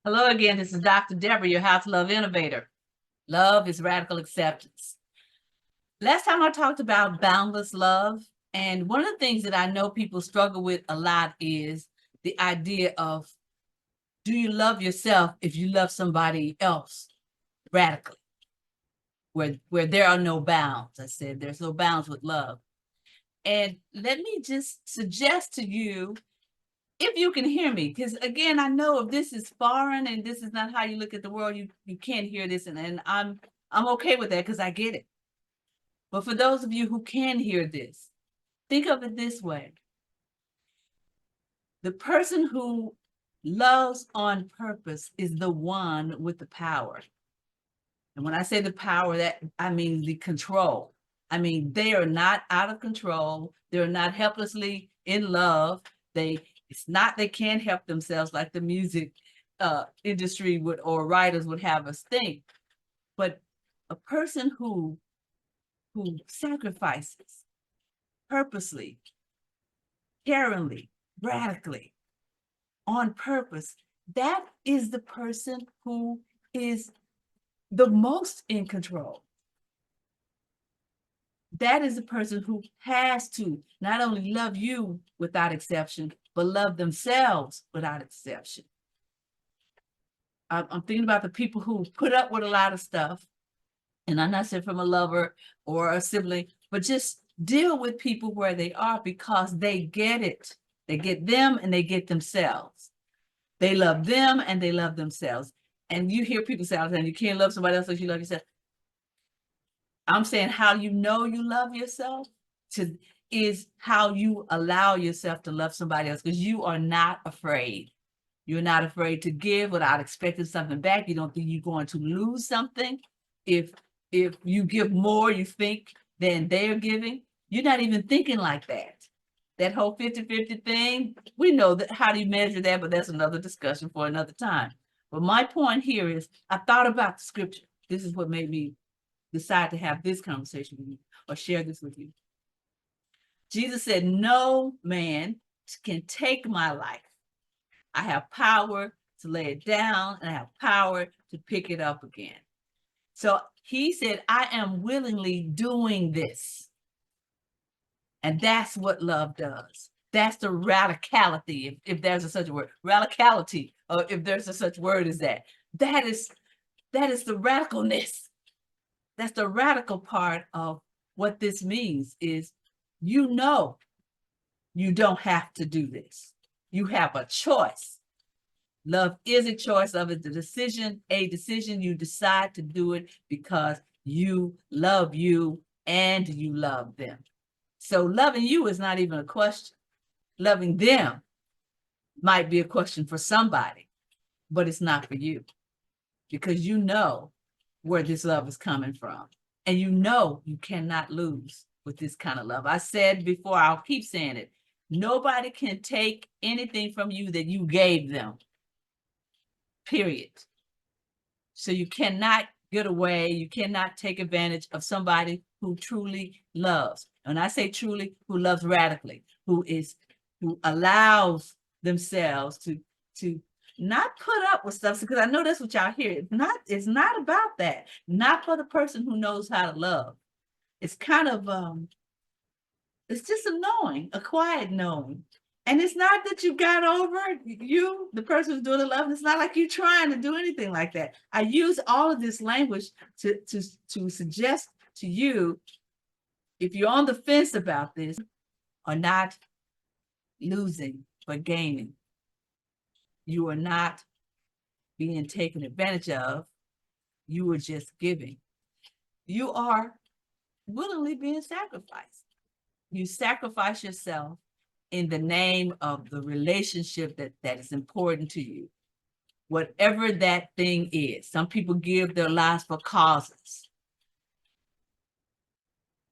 Hello again, this is Dr. Deborah, your How to Love Innovator. Love is radical acceptance. Last time I talked about boundless love, and one of the things that I know people struggle with a lot is the idea of, do you love yourself if you love somebody else radically, where there are no bounds? I said there's no bounds with love. And let me just suggest to you, if you can hear me, because again, I know if this is foreign and this is not how you look at the world, you can't hear this, and I'm okay with that because I get it. But for those of you who can hear this, think of it this way. The person who loves on purpose is the one with the power. And when I say the power, that I mean the control. I mean, they are not out of control. They're not helplessly in love. It's not they can't help themselves like the music industry would, or writers would have us think. But a person who sacrifices purposely, caringly, radically, on purpose, that is the person who is the most in control. That is the person who has to not only love you without exception, but love themselves without exception. I'm thinking about the people who put up with a lot of stuff, and I'm not saying from a lover or a sibling, but just deal with people where they are because they get it. They get them and they get themselves. They love them and they love themselves. And you hear people say all the time, you can't love somebody else as you love yourself. I'm saying how you know you love yourself is how you allow yourself to love somebody else, because you are not afraid. You're not afraid to give without expecting something back. You don't think you're going to lose something. If you give more, you think, than they're giving, you're not even thinking like that. That whole 50-50 thing, we know that. How do you measure that? But that's another discussion for another time. But my point here is, I thought about the scripture. This is what made me decide to have this conversation with you or share this with you. Jesus said, no man can take my life. I have power to lay it down and I have power to pick it up again. So he said, I am willingly doing this. And that's what love does. That's the radicality, if there's such a word, radicality, or if there's a such word as that. That is the radicalness. That's the radical part of what this means is, you know, you don't have to do this. You have a choice. Love is a choice of it, a decision you decide to do it because you love you and you love them. So loving you is not even a question. Loving them might be a question for somebody, but it's not for you, because you know where this love is coming from. And you know you cannot lose with this kind of love. I said before, I'll keep saying it. Nobody can take anything from you that you gave them. Period. So you cannot get away. You cannot take advantage of somebody who truly loves. And I say truly, who loves radically, who allows themselves to not put up with stuff, because I know that's what y'all hear. It's not about that. Not for the person who knows how to love. It's kind of it's just a knowing, a quiet knowing. And it's not that you got over you, the person who's doing the love. It's not like you're trying to do anything like that. I use all of this language to suggest to you, if you're on the fence about this, or not losing but gaining. You are not being taken advantage of. You are just giving. You are willingly being sacrificed. You sacrifice yourself in the name of the relationship that is important to you, whatever that thing is. Some people give their lives for causes.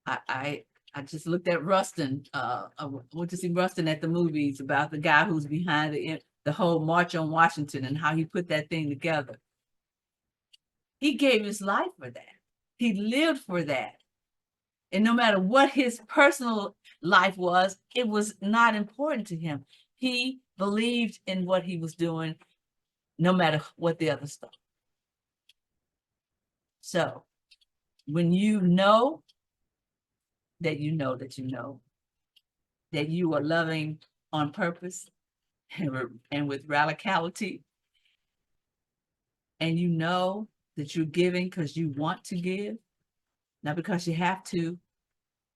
I just looked at Rustin. I went to see Rustin at the movies, about the guy who's behind the whole March on Washington and how he put that thing together. He gave his life for that. He lived for that. And no matter what his personal life was, it was not important to him. He believed in what he was doing no matter what the other stuff. So when you know that you know that you know that you are loving on purpose and with radicality, and you know that you're giving because you want to give, not because you have to,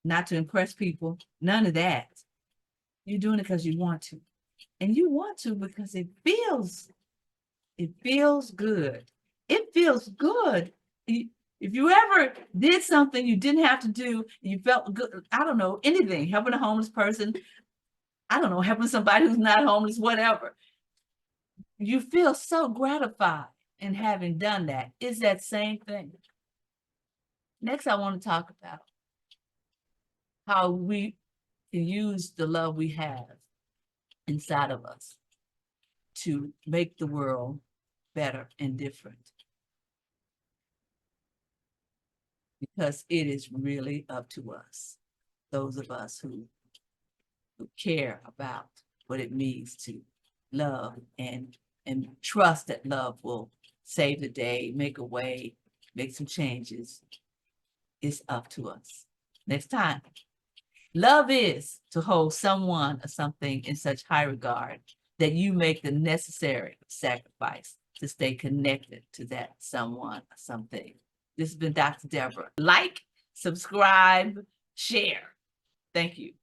not to impress people, none of that. You're doing it because you want to. And you want to because it feels good. It feels good. If you ever did something you didn't have to do, you felt good, I don't know, anything, helping a homeless person, I don't know, helping somebody who's not homeless, whatever. You feel so gratified in having done that. It's that same thing. Next, I want to talk about how we can use the love we have inside of us to make the world better and different. Because it is really up to us, those of us who care about what it means to love and trust that love will save the day, make a way, make some changes. It's up to us. Next time. Love is to hold someone or something in such high regard that you make the necessary sacrifice to stay connected to that someone or something. This has been Dr. Deborah. Like, subscribe, share. Thank you.